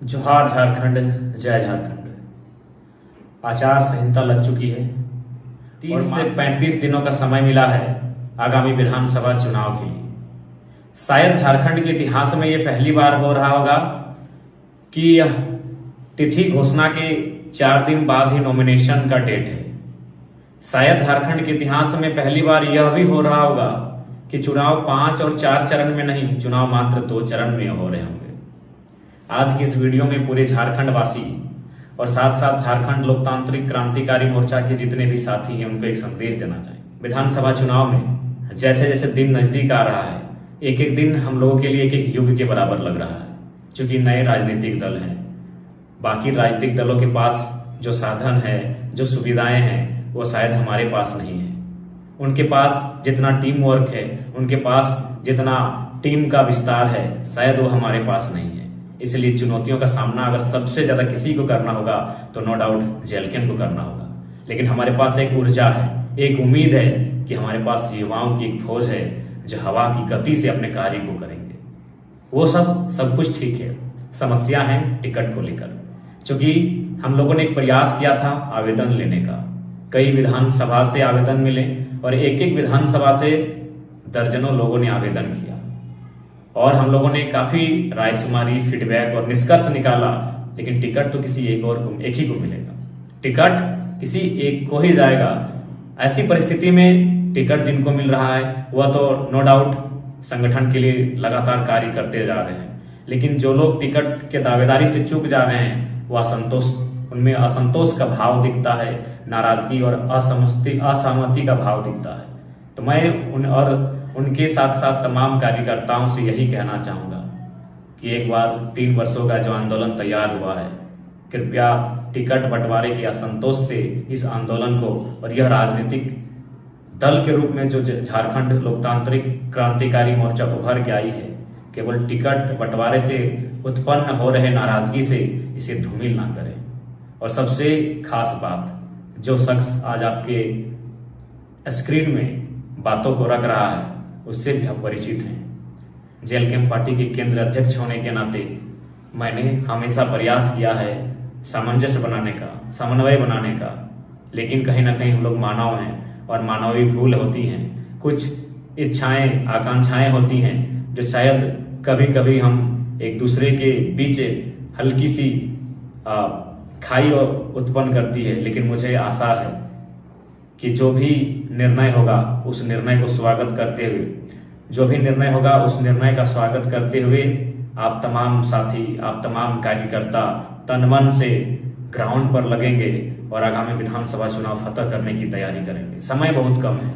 जोहार झारखंड, जय झारखंड। आचार संहिता लग चुकी है। 30 से 35 दिनों का समय मिला है आगामी विधानसभा चुनाव के लिए। शायद झारखंड के इतिहास में यह पहली बार हो रहा होगा कि यह तिथि घोषणा के 4 दिन बाद ही नॉमिनेशन का डेट है। शायद झारखंड के इतिहास में पहली बार यह भी हो रहा होगा कि चुनाव 5 और 4 चरण में नहीं, चुनाव मात्र 2 चरण में हो रहे होंगे। आज की इस वीडियो में पूरे झारखंड वासी और साथ साथ झारखंड लोकतांत्रिक क्रांतिकारी मोर्चा के जितने भी साथी हैं उनको एक संदेश देना चाहिए। विधानसभा चुनाव में जैसे जैसे दिन नजदीक आ रहा है, एक एक दिन हम लोगों के लिए एक एक युग के बराबर लग रहा है। क्योंकि नए राजनीतिक दल हैं, बाकी राजनीतिक दलों के पास जो साधन है, जो सुविधाएं हैं, वो शायद हमारे पास नहीं है। उनके पास जितना टीम वर्क है, उनके पास जितना टीम का विस्तार है, शायद वो हमारे पास नहीं है। इसलिए चुनौतियों का सामना अगर सबसे ज्यादा किसी को करना होगा तो नो डाउट जेएलकेएम को करना होगा। लेकिन हमारे पास एक ऊर्जा है, एक उम्मीद है कि हमारे पास युवाओं की एक फौज है जो हवा की गति से अपने कार्य को करेंगे। वो सब कुछ ठीक है। समस्या है टिकट को लेकर। क्योंकि हम लोगों ने एक प्रयास किया था आवेदन लेने का, कई विधानसभा से आवेदन मिले और एक एक विधानसभा से दर्जनों लोगों ने आवेदन किया और हम लोगों ने काफी रायशुमारी, फीडबैक और निष्कर्ष निकाला। लेकिन टिकट तो किसी एक ही को मिलेगा, टिकट किसी एक को ही जाएगा। ऐसी परिस्थिति में टिकट जिनको मिल रहा है वह तो नो डाउट संगठन के लिए लगातार कार्य करते जा रहे हैं। लेकिन जो लोग टिकट के दावेदारी से चूक जा रहे हैं, वह उनमें असंतोष का भाव दिखता है, नाराजगी और असहमति का भाव दिखता है। तो मैं उनके साथ साथ तमाम कार्यकर्ताओं से यही कहना चाहूंगा कि एक बार 3 वर्षों का जो आंदोलन तैयार हुआ है, कृपया टिकट बंटवारे के असंतोष से इस आंदोलन को और यह राजनीतिक दल के रूप में जो झारखंड लोकतांत्रिक क्रांतिकारी मोर्चा उभर के आई है, केवल टिकट बंटवारे से उत्पन्न हो रहे नाराजगी से इसे धूमिल ना करें। और सबसे खास बात, जो शख्स आज आपके स्क्रीन में बातों को रख रहा है उससे भी हम परिचित हैं। जेएलकेएम पार्टी के केंद्र अध्यक्ष होने के नाते मैंने हमेशा प्रयास किया है सामंजस्य बनाने का, समन्वय बनाने का। लेकिन कहीं ना कहीं हम लोग मानव हैं और मानवीय भूल होती हैं, कुछ इच्छाएं, आकांक्षाएं होती हैं जो शायद कभी कभी हम एक दूसरे के बीच हल्की सी खाई उत्पन्न करती है। लेकिन मुझे आशा है कि जो भी निर्णय होगा उस निर्णय को स्वागत करते हुए, जो भी निर्णय होगा उस निर्णय का स्वागत करते हुए आप तमाम साथी, आप तमाम कार्यकर्ता तन मन से ग्राउंड पर लगेंगे और आगामी विधानसभा चुनाव फतह करने की तैयारी करेंगे। समय बहुत कम है,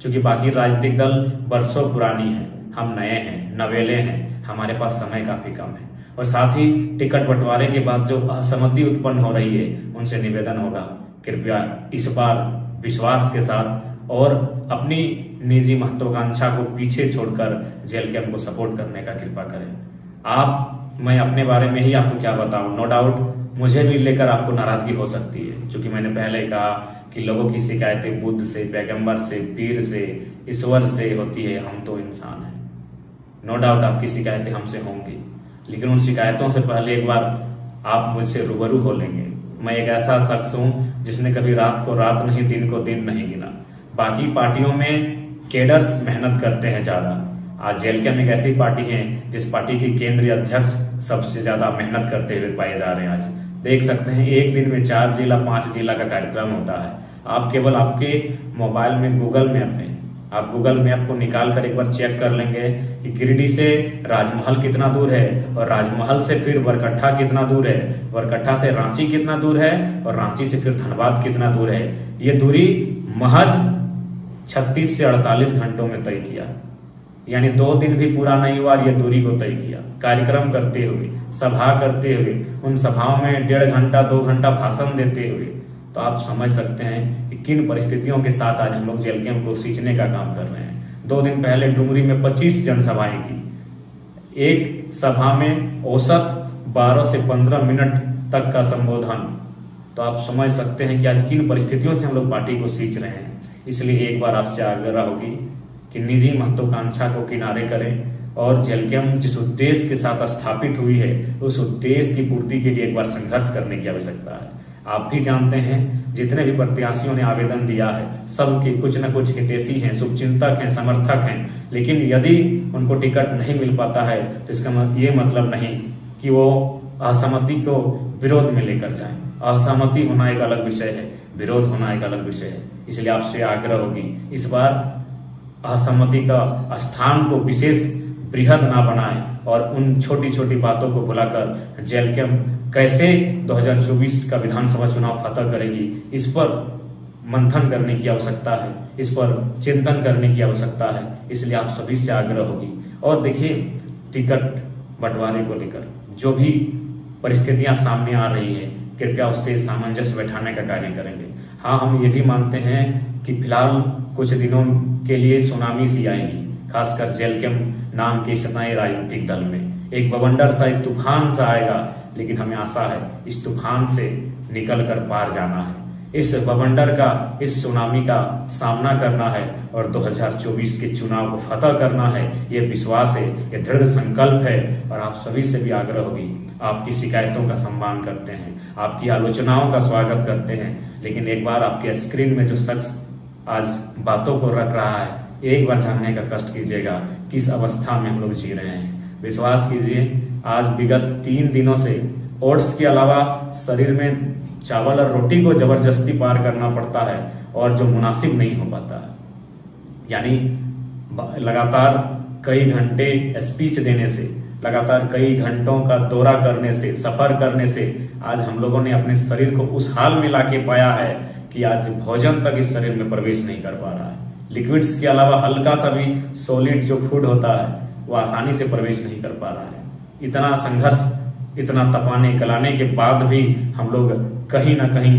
क्योंकि बाकी राजनीतिक दल वर्षों पुरानी है, हम नए हैं, नवेले हैं, हमारे पास समय काफी कम है। और साथ ही टिकट बंटवारे के बाद जो असहमति उत्पन्न हो रही है, उनसे निवेदन होगा कृपया इस बार विश्वास के साथ और अपनी निजी महत्वाकांक्षा को पीछे छोड़कर जेएलकेएम को सपोर्ट करने का कृपा करें। मैं अपने बारे में ही आपको क्या बताऊं, नो डाउट मुझे भी लेकर आपको नाराजगी हो सकती है। क्योंकि मैंने पहले कहा कि लोगों की शिकायतें बुद्ध से, पैगंबर से, पीर से, ईश्वर से होती है, हम तो इंसान हैं। नो डाउट आपकी शिकायतें हमसे होंगी, लेकिन उन शिकायतों से पहले एक बार आप मुझसे रूबरू हो लेंगे। मैं एक ऐसा शख्स हूं जिसने कभी रात को रात नहीं, दिन को दिन नहीं गिना। बाकी पार्टियों में केडर्स मेहनत करते हैं ज्यादा, आज जेएलकेएम एक ऐसी पार्टी है जिस पार्टी के केंद्रीय अध्यक्ष सबसे ज्यादा मेहनत करते हुए पाए जा रहे हैं। आज देख सकते हैं एक दिन में 4 जिला 5 जिला का कार्यक्रम होता है। आप केवल आपके मोबाइल में गूगल मैप में, आप गूगल मैप को निकाल कर एक बार चेक कर लेंगे कि गिरिडीह से राजमहल कितना दूर है और राजमहल से फिर बरकट्ठा कितना दूर है, बरकट्ठा से रांची कितना दूर है और रांची से फिर धनबाद कितना दूर है। ये दूरी महज 36 से 48 घंटों में तय किया, यानी 2 दिन भी पूरा नहीं हुआ, ये दूरी को तय किया। कार्यक्रम करते हुए, सभा करते हुए, उन सभाओं में 1.5 घंटा 2 घंटा भाषण देते हुए, तो आप समझ सकते हैं कि किन परिस्थितियों के साथ आज हम लोग जेएलकेएम को सींचने का काम कर रहे हैं। 2 दिन पहले डुमरी में 25 जनसभाएं की, एक सभा में औसत 12 से 15 मिनट तक का संबोधन। तो आप समझ सकते हैं कि आज किन परिस्थितियों से हम लोग पार्टी को सींच रहे हैं। इसलिए एक बार आपसे आग्रह होगी कि निजी महत्वाकांक्षा को किनारे करें, और जेलकेम जिस उद्देश्य के साथ स्थापित हुई है उस उद्देश्य की पूर्ति के लिए एक बार संघर्ष करने की आवश्यकता है। आप भी जानते हैं जितने भी प्रत्याशियों ने आवेदन दिया है सबके कुछ न कुछ हितैषी हैं, शुभचिंतक हैं, समर्थक हैं, लेकिन यदि उनको टिकट नहीं मिल पाता है तो इसका ये मतलब नहीं कि वो असहमति को विरोध में लेकर जाएं। असहमति होना एक अलग विषय है, विरोध होना एक अलग विषय है। इसलिए आपसे आग्रह होगी इस बार असहमति का स्थान को विशेष बृहद ना बनाएं और उन छोटी छोटी बातों को भुलाकर जेलकेम कैसे 2024 का विधानसभा चुनाव फतह करेगी इस पर मंथन करने की आवश्यकता है, इस पर चिंतन करने की आवश्यकता है। इसलिए आप सभी से आग्रह होगी। और देखिए, टिकट बंटवारे को लेकर जो भी परिस्थितियां सामने आ रही है कृपया उससे सामंजस्य बैठाने का कार्य करेंगे। हाँ, हम ये भी मानते हैं कि फिलहाल कुछ दिनों के लिए सुनामी सी आएगी, खासकर जेलकेम नाम के इस नए राजनीतिक दल में एक बवंडर सा, एक तूफान सा आएगा, लेकिन हमें आशा है इस तूफान से निकल कर पार जाना है, इस बवंडर का, इस सुनामी का सामना करना है और 2024 के चुनाव को फतह करना है। ये विश्वास है, ये दृढ़ संकल्प है। और आप सभी से भी आग्रह होगी, आपकी शिकायतों का सम्मान करते हैं, आपकी आलोचनाओं का स्वागत करते हैं, लेकिन एक बार आपके स्क्रीन में जो शख्स आज बातों को रख रहा है एक बार जानने का कष्ट कीजिएगा किस अवस्था में हम लोग जी रहे हैं। विश्वास कीजिए, आज विगत 3 दिनों से ओट्स के अलावा शरीर में चावल और रोटी को जबरदस्ती पार करना पड़ता है और जो मुनासिब नहीं हो पाता है। यानी लगातार कई घंटे स्पीच देने से, लगातार कई घंटों का दौरा करने से, सफर करने से आज हम लोगों ने अपने शरीर को उस हाल में लाके पाया है कि आज भोजन तक इस शरीर में प्रवेश नहीं कर पा रहा है। लिक्विड्स के अलावा हल्का सा भी सॉलिड जो फूड होता है वो आसानी से प्रवेश नहीं कर पा रहा है। इतना संघर्ष, इतना तपाने गलाने के बाद भी हम लोग कहीं ना कहीं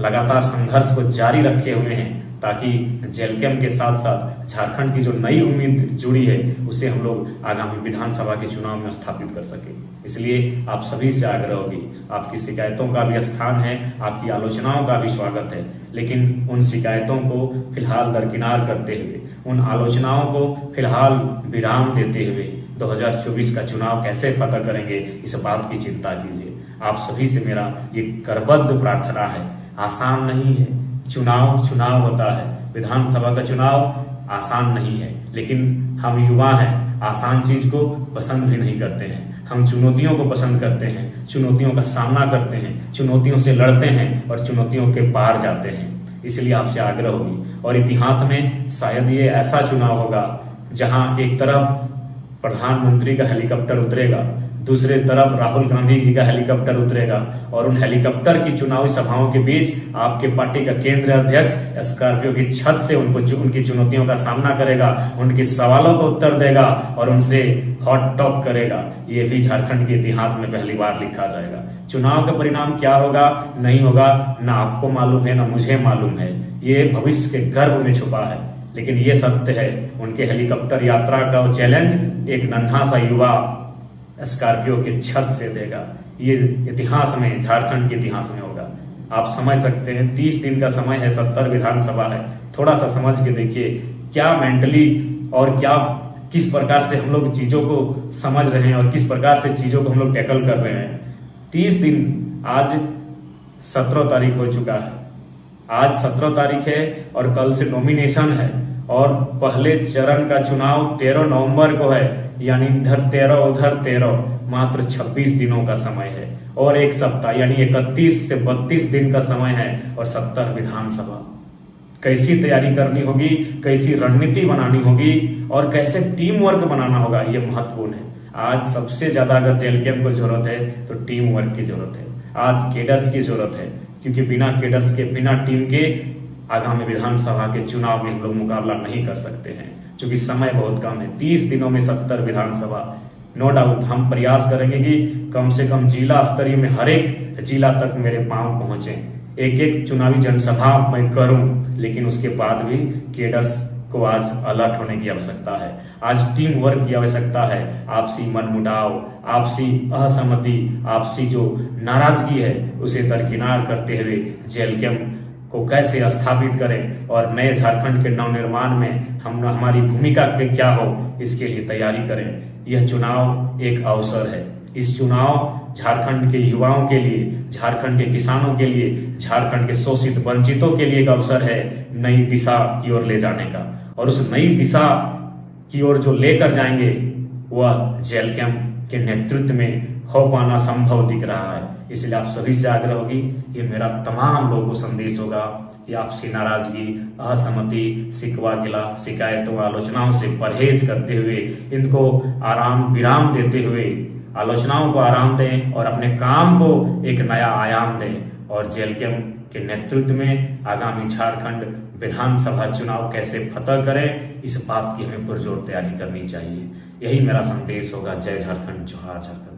लगातार संघर्ष को जारी रखे हुए हैं ताकि जेलकेम के साथ साथ झारखंड की जो नई उम्मीद जुड़ी है उसे हम लोग आगामी विधानसभा के चुनाव में स्थापित कर सके। इसलिए आप सभी से आग्रह होगी, आपकी शिकायतों का भी स्थान है, आपकी आलोचनाओं का भी स्वागत है, लेकिन उन शिकायतों को फिलहाल दरकिनार करते हुए, उन आलोचनाओं को फिलहाल विराम देते हुए 2024 का चुनाव कैसे फतह करेंगे इस बात की चिंता कीजिए। आप सभी से मेरा ये करबद्ध प्रार्थना है। आसान नहीं है, चुनाव होता है, विधानसभा का चुनाव आसान नहीं है, लेकिन हम युवा हैं, आसान चीज को पसंद भी नहीं करते हैं। हम चुनौतियों को पसंद करते हैं, चुनौतियों का सामना करते हैं, चुनौतियों से लड़ते हैं और चुनौतियों के पार जाते हैं। इसलिए आपसे आग्रह होगी और इतिहास में शायद ये ऐसा चुनाव होगा जहां एक तरफ प्रधानमंत्री का हेलीकॉप्टर उतरेगा, दूसरे तरफ राहुल गांधी जी का हेलीकॉप्टर उतरेगा और उन हेलीकॉप्टर की चुनावी सभाओं के बीच आपके पार्टी का केंद्रीय अध्यक्ष स्कॉर्पियो की छत से उनकी चुनौतियों का सामना करेगा, उनके सवालों को उत्तर देगा और उनसे हॉट टॉक करेगा। ये भी झारखंड के इतिहास में पहली बार लिखा जाएगा। चुनाव का परिणाम क्या होगा नहीं होगा ना आपको मालूम है ना मुझे मालूम है, ये भविष्य के गर्भ में छुपा है, लेकिन ये सत्य है उनके हेलीकॉप्टर यात्रा का चैलेंज एक नन्हा सा युवा स्कॉर्पियो के छत से देगा। ये इतिहास में, झारखंड के इतिहास में होगा। आप समझ सकते हैं 30 दिन का समय है, 70 विधानसभा है। थोड़ा सा समझ के देखिए क्या मेंटली और क्या किस प्रकार से हम लोग चीजों को समझ रहे हैं और किस प्रकार से चीजों को हम लोग टैकल कर रहे हैं। 30 दिन, आज 17 तारीख हो चुका है, आज 17 तारीख है और कल से नॉमिनेशन है और पहले चरण का चुनाव 13 नवंबर को है, यानी इधर 13 उधर 13, मात्र 26 दिनों का समय है और एक सप्ताह यानी 31 से 32 दिन का समय है और 70 विधानसभा। कैसी तैयारी करनी होगी, कैसी रणनीति बनानी होगी और कैसे टीम वर्क बनाना होगा, ये महत्वपूर्ण है। आज सबसे ज्यादा अगर जेलकेम को जरूरत है तो टीम वर्क की जरूरत है, आज केडर्स की जरूरत है, क्योंकि बिना केडर्स के, बिना टीम के आगामी विधानसभा के चुनाव में हम लोग मुकाबला नहीं कर सकते हैं, क्योंकि समय बहुत कम है। 30 दिनों में 70 विधानसभा। नो डाउट हम प्रयास करेंगे कि कम से कम जिला स्तरीय में हर एक जिला तक मेरे पांव पहुंचे, एक एक चुनावी जनसभा मैं करूं, लेकिन उसके बाद भी केडर्स को आज अलर्ट होने की आवश्यकता है। आज टीम वर्क की आवश्यकता है। आपसी मनमुटाव, आपसी असहमति, आपसी जो नाराजगी है उसे दरकिनार करते हुए जेलकेम को कैसे स्थापित करें और नए झारखंड के नवनिर्माण में हमारी भूमिका क्या हो, इसके लिए तैयारी करें। यह चुनाव एक अवसर है। इस चुनाव झारखंड के युवाओं के लिए, झारखंड के किसानों के लिए, झारखंड के शोषित वंचितों के लिए एक अवसर है नई दिशा की ओर ले जाने का। और उस नई दिशा की ओर जो लेकर जाएंगे वह जेलकैम के नेतृत्व में हो पाना संभव दिख रहा है। इसलिए आप सभी से आग्रह होगी, ये मेरा तमाम लोगों को संदेश होगा कि आपसी नाराजगी, असहमति, शिकवा गिला, शिकायतों, आलोचनाओं से परहेज करते हुए, इनको आराम विराम देते हुए आलोचनाओं को आराम दें और अपने काम को एक नया आयाम दें। और जेलकैम के नेतृत्व में आगामी झारखंड विधानसभा चुनाव कैसे फतह करें, इस बात की हमें पुरजोर तैयारी करनी चाहिए। यही मेरा संदेश होगा। जय झारखंड, जोहार झारखंड।